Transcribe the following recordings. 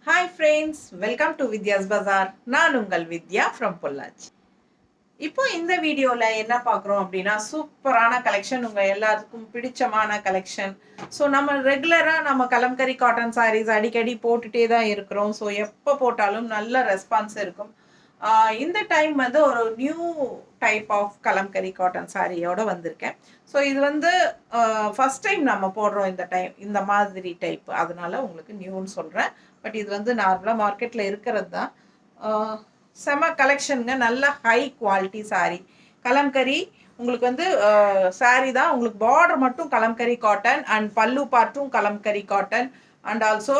Hi friends, welcome to Vidya's Bazaar. நான் உங்கள் வித்யா from Pollachi. இப்போ இந்த வீடியோவில் என்ன பார்க்குறோம் அப்படின்னா, சூப்பரான கலெக்ஷன், உங்கள் எல்லாத்துக்கும் பிடிச்சமான கலெக்ஷன். ஸோ நம்ம ரெகுலராக நம்ம கலம்கரி காட்டன் சாரீஸ் அடிக்கடி போட்டுகிட்டே தான் இருக்கிறோம். ஸோ எப்போ போட்டாலும் நல்ல ரெஸ்பான்ஸ் இருக்கும். இந்த டைம் வந்து ஒரு new type of Kalamkari cotton சாரியோட வந்திருக்கேன். ஸோ இது வந்து ஃபஸ்ட் டைம் நம்ம போடுறோம் இந்த மாதிரி டைப், அதனால உங்களுக்கு நியூன்னு சொல்கிறேன். பட் இது வந்து நார்மலாக மார்க்கெட்டில் இருக்கிறது தான். செம கலெக்ஷனுங்க, நல்ல ஹை குவாலிட்டி சாரீ. கலம்கரி உங்களுக்கு வந்து சாரீ தான், உங்களுக்கு பார்டர் மட்டும் கலம்கரி காட்டன் அண்ட் பல்லு பார்ட்டும் கலம்கரி காட்டன் அண்ட் ஆல்சோ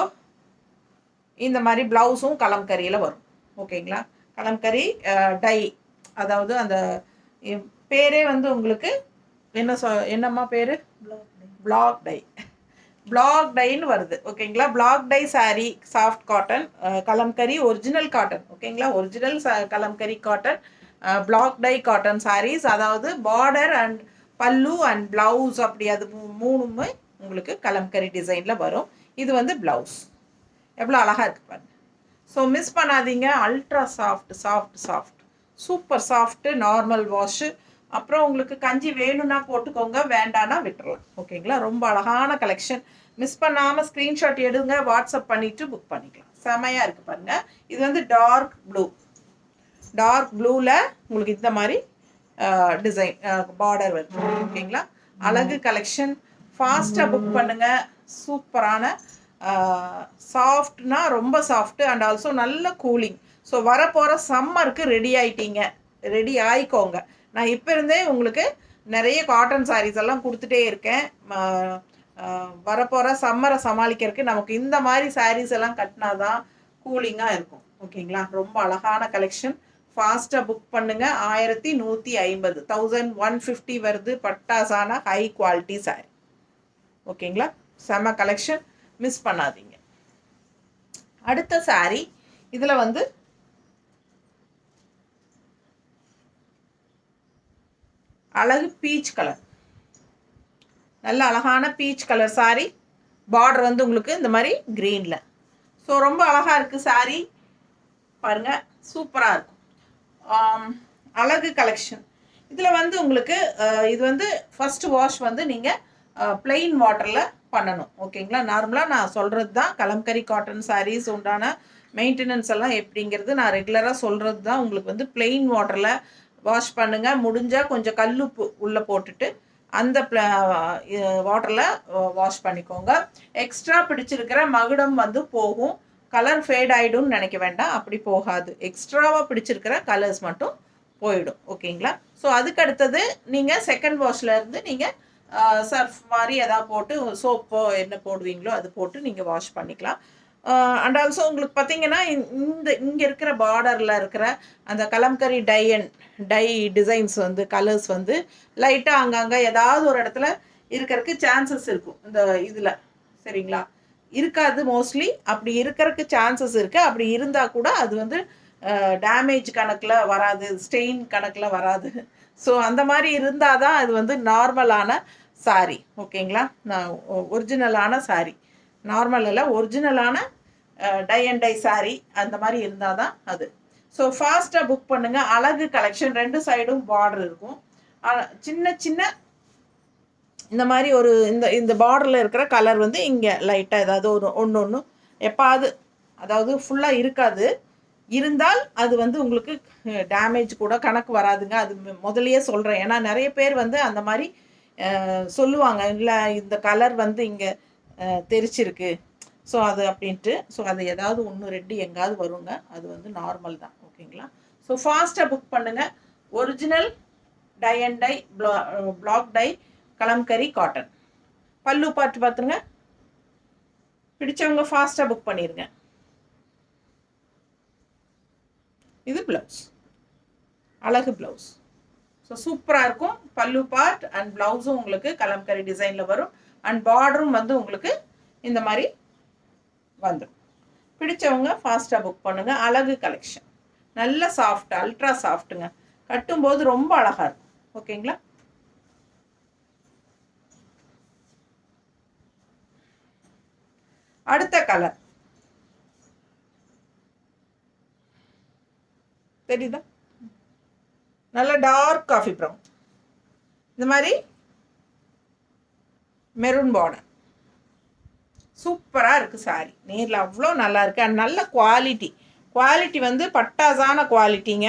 இந்த மாதிரி ப்ளவுஸும் கலம்கரியில் வரும். ஓகேங்களா? கலம்கரி டை, அதாவது அந்த பேரே வந்து உங்களுக்கு என்னம்மா பேர்? Black tie. பிளாக் டைன்னு வருது. ஓகேங்களா? Black dye sari, soft cotton, Kalamkari original cotton. ஓகேங்களா? Original Kalamkari cotton, black dye cotton saris. அதாவது border and pallu and blouse, அப்படி அது மூணுமே உங்களுக்கு கலம்கரி டிசைனில் வரும். இது வந்து ப்ளவுஸ். எவ்வளோ அழகாக இருக்குது பாருங்க. ஸோ மிஸ் பண்ணாதீங்க. Ultra soft soft soft, super soft, normal wash. அப்புறம் உங்களுக்கு கஞ்சி வேணும்னா போட்டுக்கோங்க, வேண்டானா விட்டுறலாம். ஓகேங்களா? ரொம்ப அழகான கலெக்ஷன். மிஸ் பண்ணாமல் ஸ்க்ரீன்ஷாட் எடுங்க, வாட்ஸ்அப் பண்ணிவிட்டு புக் பண்ணிக்கலாம். செமையாக இருக்குது பாருங்கள். இது வந்து டார்க் ப்ளூவில் உங்களுக்கு இந்த மாதிரி டிசைன் பார்டர் வருது. ஓகேங்களா? அழகு கலெக்ஷன். ஃபாஸ்ட்டாக புக் பண்ணுங்கள். சூப்பரான சாஃப்ட்னா ரொம்ப சாஃப்ட்டு அண்ட் ஆல்சோ நல்ல கூலிங். ஸோ வரப்போகிற சம்மருக்கு ரெடி ஆகிக்கோங்க. நான் இப்போ இருந்தே உங்களுக்கு நிறைய காட்டன் சாரீஸ் எல்லாம் கொடுத்துட்டே இருக்கேன். வரப்போகிற சம்மரை சமாளிக்கிறதுக்கு நமக்கு இந்த மாதிரி சாரீஸ் எல்லாம் கட்டினா தான் கூலிங்காக இருக்கும். ஓகேங்களா? ரொம்ப அழகான கலெக்ஷன். ஃபாஸ்ட்டாக புக் பண்ணுங்கள். 1150, 1150 வருது. பட்டாசான ஹை குவாலிட்டி சாரீ. ஓகேங்களா? செம கலெக்ஷன், மிஸ் பண்ணாதீங்க. அடுத்த சாரீ இதில் வந்து அழகு பீச் கலர், நல்ல அழகான பீச் கலர் சாரீ. பார்டர் வந்து உங்களுக்கு இந்த மாதிரி க்ரீனில். ஸோ ரொம்ப அழகாக இருக்குது சாரீ பாருங்கள், சூப்பராக இருக்கும். அழகு கலெக்ஷன். இதில் வந்து உங்களுக்கு இது வந்து ஃபஸ்ட்டு வாஷ் வந்து நீங்கள் பிளெயின் வாட்டரில் பண்ணணும். ஓகேங்களா? நார்மலாக நான் சொல்கிறது தான். கலம்கரி காட்டன் சாரீஸ் உண்டான மெயின்டெனன்ஸ் எல்லாம் எப்படிங்கிறது நான் ரெகுலராக சொல்கிறது தான். உங்களுக்கு வந்து பிளெயின் வாட்டரில் வாஷ் பண்ணுங்கள். முடிஞ்சால் கொஞ்சம் கல்லுப்பு உள்ளே போட்டுட்டு அந்த வாட்டரில் வாஷ் பண்ணிக்கோங்க. எக்ஸ்ட்ரா பிடிச்சிருக்கிற மகுடம் வந்து போகும். கலர் ஃபேட் ஆகிடும்னு நினைக்க வேண்டாம், அப்படி போகாது. எக்ஸ்ட்ராவாக பிடிச்சிருக்கிற கலர்ஸ் மட்டும் போயிடும். ஓகேங்களா? ஸோ அதுக்கு அடுத்தது நீங்கள் செகண்ட் வாஷ்லேருந்து நீங்கள் சர்ஃப் மாதிரி எதாவது போட்டு, சோப்போ என்ன போடுவீங்களோ அது போட்டு நீங்கள் வாஷ் பண்ணிக்கலாம். அண்ட் ஆல்சோ உங்களுக்கு பார்த்தீங்கன்னா இங்கே இருக்கிற பார்டரில் இருக்கிற அந்த கலம்கரி டை டிசைன்ஸ் வந்து கலர்ஸ் வந்து லைட்டாக அங்கங்கே ஏதாவது ஒரு இடத்துல இருக்கிறதுக்கு சான்சஸ் இருக்கும். இந்த இதில் சரிங்களா? இருக்காது மோஸ்ட்லி. அப்படி இருக்கிறதுக்கு சான்சஸ் இருக்குது. அப்படி இருந்தால் கூட அது வந்து டேமேஜ் கணக்கில் வராது, ஸ்டெயின் கணக்கில் வராது. ஸோ அந்த மாதிரி இருந்தால் தான் அது வந்து நார்மலான சாரீ. ஓகேங்களா? நான் ஒரிஜினலான சாரீ, நார்மல் இல்லை, ஒரிஜினலான டை அண்ட் டை சாரீ அந்த மாதிரி இருந்தால் தான் அது. ஸோ ஃபாஸ்ட்டாக புக் பண்ணுங்கள். அழகு கலெக்ஷன். ரெண்டு சைடும் பார்டர் இருக்கும். சின்ன சின்ன இந்த மாதிரி ஒரு இந்த பார்டரில் இருக்கிற கலர் வந்து இங்கே லைட்டாக ஏதாவது ஒன்று எப்பாவது, அதாவது ஃபுல்லாக இருக்காது. இருந்தால் அது வந்து உங்களுக்கு டேமேஜ் கூட கணக்கு வராதுங்க. அது முதலையே சொல்கிறேன். ஏன்னா நிறைய பேர் வந்து அந்த மாதிரி சொல்லுவாங்க, இல்லை இந்த கலர் வந்து இங்கே தெரிச்சிருக்கு, ஸோ அது அப்படின்ட்டு. ஸோ அது ஏதாவது ஒன்று ரெண்டு எங்காவது வருங்க. அது வந்து நார்மல் தான். ஓகேங்களா? ஸோ ஃபாஸ்ட்டாக புக் பண்ணுங்கள். Original dye and dye black dye Kalamkari cotton. பல்லு பார்த்து பார்த்துருங்க. பிடிச்சவங்க ஃபாஸ்ட்டாக புக் பண்ணிடுங்க. இது ப்ளவுஸ், அழகு ப்ளவுஸ். ஸோ சூப்பராக இருக்கும். பல்லு பார்ட் அண்ட் ப்ளவுஸும் உங்களுக்கு கலம்கரி டிசைனில் வரும். அண்ட் பார்டரும் வந்து உங்களுக்கு இந்த மாதிரி வந்துடும். பிடிச்சவங்க ஃபாஸ்ட்டாக புக் பண்ணுங்கள். அழகு கலெக்ஷன், நல்ல சாஃப்ட், அல்ட்ரா சாஃப்ட்டுங்க. கட்டும்போது ரொம்ப அழகாக இருக்கும். ஓகேங்களா? அடுத்த கலர் தெரியுதா? நல்ல டார்க் காஃபி ப்ரௌன். இந்த மாதிரி மெரூன் பார்டர். சூப்பராக இருக்குது சாரி. நேரில் அவ்வளோ நல்லா இருக்குது. அண்ட் நல்ல குவாலிட்டி வந்து பட்டாசான குவாலிட்டிங்க.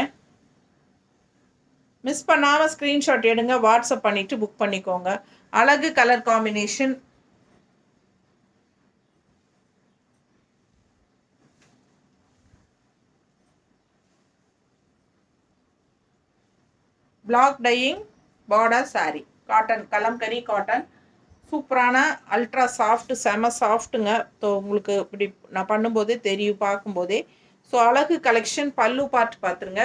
மிஸ் பண்ணாமல் ஸ்க்ரீன்ஷாட் எடுங்க, வாட்ஸ்அப் பண்ணிவிட்டு புக் பண்ணிக்கோங்க. அழகு colour combination. Black dyeing border saree. Cotton, Kalamkari cotton. சூப்பரான அல்ட்ரா சாஃப்ட், செம சாஃப்ட்டுங்க. ஸோ உங்களுக்கு இப்படி நான் பண்ணும்போதே தெரியும், பார்க்கும்போதே. ஸோ அழகு கலெக்ஷன். பல்லு பார்ட் பார்த்துருங்க.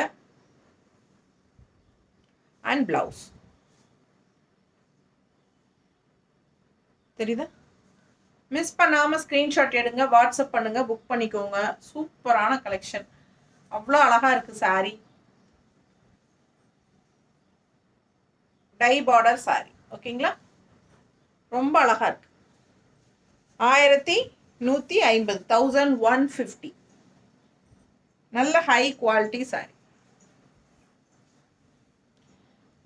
அண்ட் ப்ளவுஸ் தெரியுதா? மிஸ் பண்ணாமல் ஸ்க்ரீன்ஷாட் எடுங்க, வாட்ஸ்அப் பண்ணுங்கள், புக் பண்ணிக்கோங்க. சூப்பரான கலெக்ஷன். அவ்வளோ அழகாக இருக்குது சாரி. Tie border sorry. ஓகேங்களா? ரொம்ப அழகாக இருக்குது. 1150, 1150. நல்ல high quality sorry.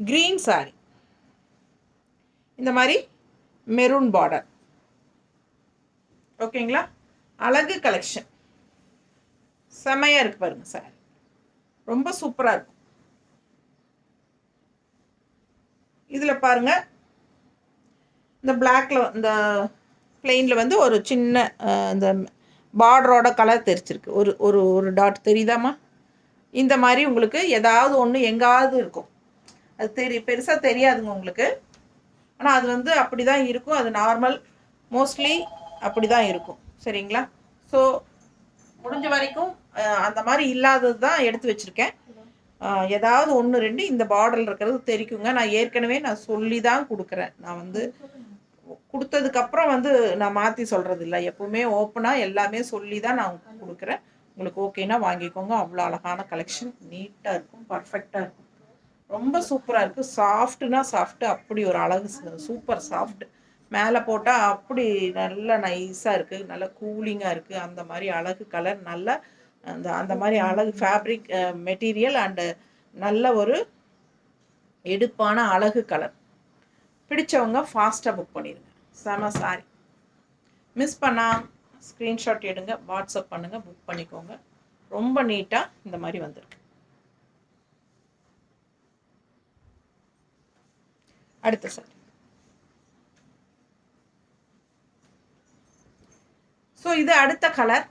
Green sorry. இந்த மாதிரி மெரூன் பார்டர். ஓகேங்களா? அழகு கலெக்ஷன். செமையாக இருக்குது பாருங்கள் சாரி. ரொம்ப சூப்பராக இருக்கும். இதில் பாருங்கள், இந்த பிளாக்ல, இந்த பிளெயினில் வந்து ஒரு சின்ன இந்த பார்டரோட கலர் தெரிச்சிருக்கு. ஒரு ஒரு ஒரு டாட் தெரியுதாம்மா? இந்த மாதிரி உங்களுக்கு ஏதாவது ஒன்று எங்காவது இருக்கும். அது பெருசாக தெரியாதுங்க உங்களுக்கு. ஆனால் அது வந்து அப்படி தான் இருக்கும். அது நார்மல், மோஸ்ட்லி அப்படி தான் இருக்கும். சரிங்களா? ஸோ முடிஞ்ச வரைக்கும் அந்த மாதிரி இல்லாதது தான் எடுத்து வச்சுருக்கேன். ஏதாவது ஒன்று ரெண்டு இந்த பார்டரில் இருக்கிறது தெரிக்குங்க. நான் ஏற்கனவே சொல்லி தான் கொடுக்குறேன். நான் வந்து கொடுத்ததுக்கப்புறம் வந்து நான் மாற்றி சொல்கிறது இல்லை. எப்போவுமே ஓப்பனாக எல்லாமே சொல்லி தான் நான் கொடுக்குறேன். உங்களுக்கு ஓகேனா வாங்கிக்கோங்க. அவ்வளோ அழகான கலெக்ஷன். நீட்டாக இருக்கும், பர்ஃபெக்டாக இருக்கும். ரொம்ப சூப்பராக இருக்குது. சாஃப்ட்டுனா சாஃப்ட்டு, அப்படி ஒரு அழகு. Super soft. மேலே போட்டால் அப்படி நல்ல நைஸாக இருக்குது, நல்ல கூலிங்காக இருக்குது. அந்த மாதிரி அழகு கலர். நல்ல அந்த மாதிரி அழகு ஃபேப்ரிக் மெட்டீரியல் அண்டு நல்ல ஒரு எடுப்பான அழகு கலர். பிடிச்சவங்க ஃபாஸ்ட்டாக புக் பண்ணிடுங்க. செம சாரி. மிஸ் பண்ணால் ஸ்க்ரீன்ஷாட் எடுங்க, வாட்ஸ்அப் பண்ணுங்கள், புக் பண்ணிக்கோங்க. ரொம்ப நீட்டாக இந்த மாதிரி வந்திருக்கு. அடுத்த சாரி. ஸோ இது அடுத்த கலர்.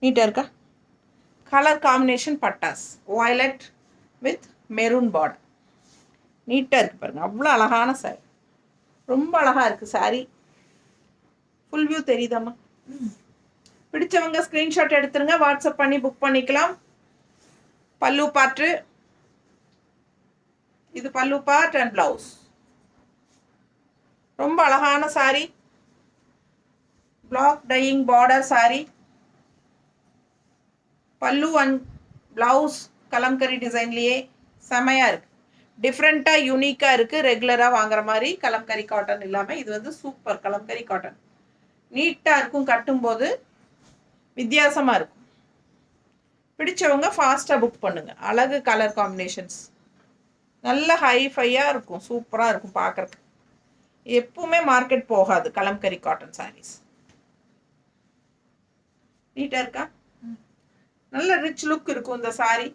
நீட்டாக இருக்கா? கலர் காம்பினேஷன் பட்டாஸ். Violet with maroon border. நீட்டாக இருக்குது பாருங்கள். அவ்வளோ அழகான சாரி. ரொம்ப அழகாக இருக்குது சாரி. Full view தெரியுதாம்மா? பிடிச்சவங்க ஸ்க்ரீன்ஷாட் எடுத்துருங்க, வாட்ஸ்அப் பண்ணி புக் பண்ணிக்கலாம். பல்லு பார்ட்டு. இது பல்லு பார்ட் அண்ட் ப்ளவுஸ். ரொம்ப அழகான saree. Black dyeing border saree. பல்லு அண்ட் ப்ளவுஸ் கலம்கரி டிசைன்லேயே செமையாக இருக்குது. டிஃப்ரெண்ட்டாக யூனிக்காக இருக்குது. ரெகுலராக வாங்குற மாதிரி கலம்கரி காட்டன் இல்லாமல் இது வந்து சூப்பர் கலம்கரி காட்டன். நீட்டாக இருக்கும், கட்டும்போது வித்தியாசமாக இருக்கும். பிடிச்சவங்க ஃபாஸ்ட்டாக புக் பண்ணுங்கள். அழகு கலர் காம்பினேஷன்ஸ். நல்ல ஹைஃபையாக இருக்கும், சூப்பராக இருக்கும் பார்க்குறதுக்கு. எப்பவுமே மார்க்கெட் போகாது கலம்கரி காட்டன் சாரீஸ். நீட்டாக இருக்கா? நல்ல ரிச் லுக் இருக்கும் இந்த சாரீ.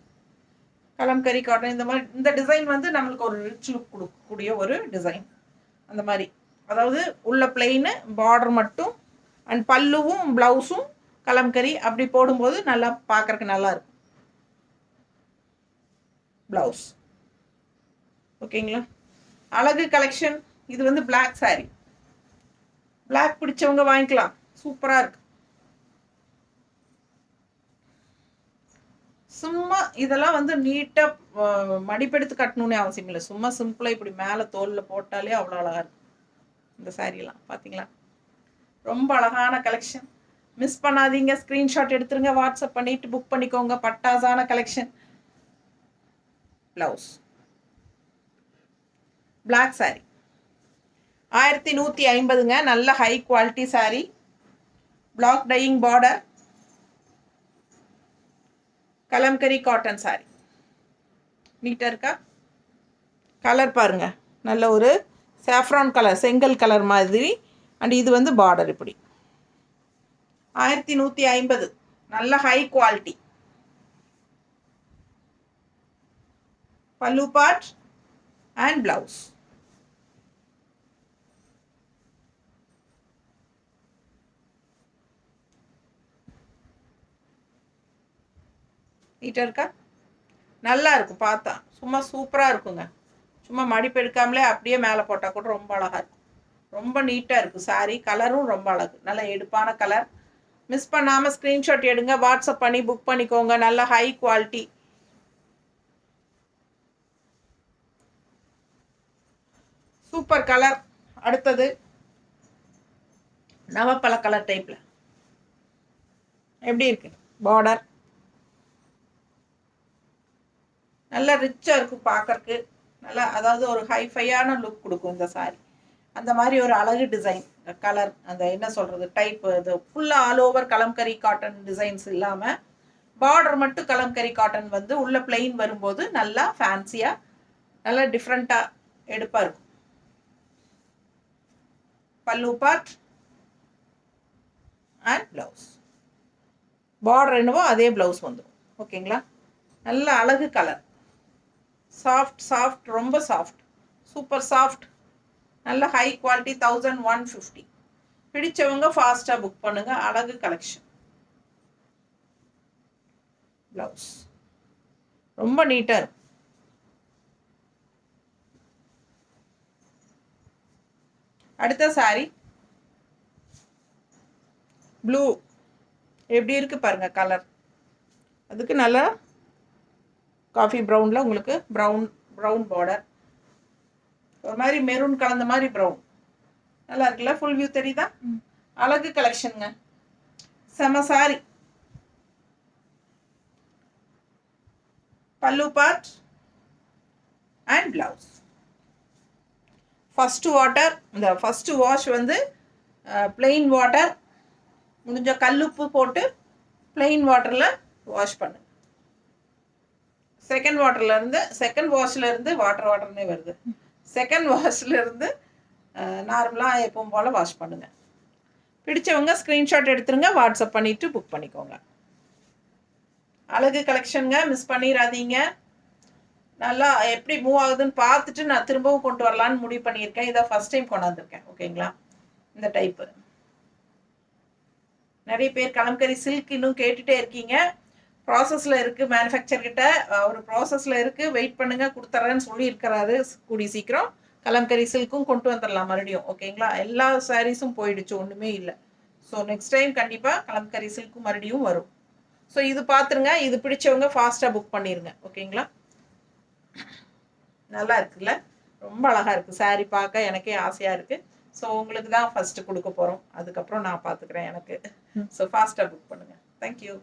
கலம்கரி காட்டன் இந்த மாதிரி இந்த டிசைன் வந்து நம்மளுக்கு ஒரு ரிச் லுக் கொடுக்கக்கூடிய ஒரு டிசைன். அந்த மாதிரி, அதாவது உள்ள பிளெயின் பார்டர் மட்டும் அண்ட் பல்லுவும் ப்ளவுஸும் கலம்கரி அப்படி போடும்போது நல்லா பார்க்குறக்கு நல்லா இருக்கும். ப்ளவுஸ் ஓகேங்களா? அழகு கலெக்ஷன். இது வந்து பிளாக் சாரீ. பிளாக் பிடிச்சவங்க வாங்கிக்கலாம். சூப்பராக இருக்கு. சும்மா இதெல்லாம் வந்து நீட்டாக மடிப்பெடுத்து கட்டணுன்னே அவசியம் இல்லை. சும்மா சிம்பிளாக இப்படி மேலே தோலில் போட்டாலே அவ்வளோ அழகாக இருக்கும் இந்த சாரீலாம். பார்த்தீங்களா? ரொம்ப அழகான கலெக்ஷன். மிஸ் பண்ணாதீங்க. ஸ்க்ரீன்ஷாட் எடுத்துருங்க, வாட்ஸ்அப் பண்ணிவிட்டு புக் பண்ணிக்கோங்க. பட்டாசான கலெக்ஷன். ப்ளவுஸ் பிளாக் சாரீ 1150ங்க. நல்ல high quality sari. Black dyeing border. Kalamkari cotton sari. நீட்டாக இருக்கா? கலர் பாருங்கள், நல்ல ஒரு சாஃப்ரான் கலர், செங்கல் கலர் மாதிரி. அண்ட் இது வந்து பார்டர் இப்படி 1150. நல்ல high quality. Pallu part and blouse. நீட்டாக இருக்கா? நல்லா இருக்கும், பார்த்தா சும்மா சூப்பராக இருக்குங்க. சும்மா மடிப்பு எடுக்காமலே அப்படியே மேலே போட்டால் கூட ரொம்ப அழகாக இருக்கும். ரொம்ப நீட்டாக இருக்குது சாரீ. கலரும் ரொம்ப அழகு, நல்ல எடுப்பான கலர். மிஸ் பண்ணாமல் ஸ்க்ரீன்ஷாட் எடுங்க, வாட்ஸ்அப் பண்ணி புக் பண்ணிக்கோங்க. நல்ல ஹை குவாலிட்டி. Super colour. அடுத்தது நவப்பழ கலர் டைப்பில் எப்படி இருக்கு? பார்டர் நல்லா ரிச்சாக இருக்கும் பார்க்கறக்கு. நல்லா, அதாவது ஒரு ஹைஃபையான லுக் கொடுக்கும் இந்த சாரீ. அந்த மாதிரி ஒரு அழகு டிசைன் கலர், அந்த என்ன சொல்கிறது டைப், இது ஃபுல்லாக all over kalamkari cotton designs இல்லாமல் பார்டர் மட்டும் கலம்கரி காட்டன் வந்து உள்ள பிளெயின் வரும்போது நல்லா ஃபேன்சியாக, நல்லா டிஃப்ரெண்ட்டாக எடுப்பாக இருக்கும். பல்லு பார்ட் அண்ட் ப்ளவுஸ். பார்டர் என்னவோ அதே ப்ளவுஸ் வந்துடும். ஓகேங்களா? நல்ல அழகு கலர். சாஃப்ட் சாஃப்ட், ரொம்ப சாஃப்ட், சூப்பர் சாஃப்ட். நல்ல ஹை குவாலிட்டி. 1150. பிடிச்சவங்க ஃபாஸ்ட்டாக புக் பண்ணுங்க. அழகு கலெக்ஷன். ப்ளவுஸ் ரொம்ப நீட்டாக இருக்கும். அடுத்த சாரி ப்ளூ. எப்படி இருக்கு பாருங்க கலர். அதுக்கு நல்லா காஃபி ப்ரௌனில் உங்களுக்கு ப்ரௌன் பார்டர், ஒரு மாதிரி மெரூன் கலந்த மாதிரி ப்ரௌன். நல்லா இருக்குல்ல? ஃபுல் வியூ தெரியுதா? அழகு கலெக்ஷனுங்க, செம சாரி. பல்லு part and blouse. First water, இந்த ஃபஸ்ட்டு வாஷ் வந்து பிளெயின் வாட்டர், முடிஞ்ச கல்லுப்பு போட்டு பிளெயின் வாட்டரில் வாஷ் பண்ணு. செகண்ட் வாட்டர்லேருந்து, செகண்ட் வாஷ்லேருந்து வாட்டர்னே வருது. செகண்ட் வாஷ்லேருந்து நார்மலாக எப்பவும் போல் வாஷ் பண்ணுங்கள். பிடிச்சவங்க ஸ்க்ரீன்ஷாட் எடுத்துருங்க, வாட்ஸ்அப் பண்ணிவிட்டு புக் பண்ணிக்கோங்க. அழகு கலெக்ஷனுங்க, மிஸ் பண்ணிடாதீங்க. நல்லா எப்படி மூவ் ஆகுதுன்னு பார்த்துட்டு நான் திரும்பவும் கொண்டு வரலான்னு முடிவு பண்ணியிருக்கேன். இதை ஃபஸ்ட் டைம் கொண்டாந்துருக்கேன். ஓகேங்களா? இந்த டைப்பு நிறைய பேர் கலம்கரி சில்க் இன்னும் கேட்டுகிட்டே இருக்கீங்க. ப்ராசஸில் இருக்குது, மேனுஃபேக்சர்கிட்ட ஒரு ப்ராசஸில் இருக்குது. வெயிட் பண்ணுங்கள், கொடுத்துட்றேன்னு சொல்லியிருக்கிறாரு. கூடி சீக்கிரம் கலம்கரி சில்க்கும் கொண்டு வந்துடலாம் மறுபடியும். ஓகேங்களா? எல்லா சாரீஸும் போயிடுச்சு, ஒன்றுமே இல்லை. ஸோ நெக்ஸ்ட் டைம் கண்டிப்பாக கலம்கரி சில்க்கும் மறுபடியும் வரும். ஸோ இது பார்த்துருங்க. இது பிடிச்சவங்க ஃபாஸ்ட்டாக புக் பண்ணிடுங்க. ஓகேங்களா? நல்லா இருக்குல்ல? ரொம்ப அழகாக இருக்குது சாரீ. பார்க்க எனக்கே ஆசையாக இருக்குது. ஸோ உங்களுக்கு தான் ஃபஸ்ட்டு கொடுக்க போகிறோம், அதுக்கப்புறம் நான் பார்த்துக்கிறேன் எனக்கு. ஸோ ஃபாஸ்ட்டாக புக் பண்ணுங்கள். தேங்க்யூ.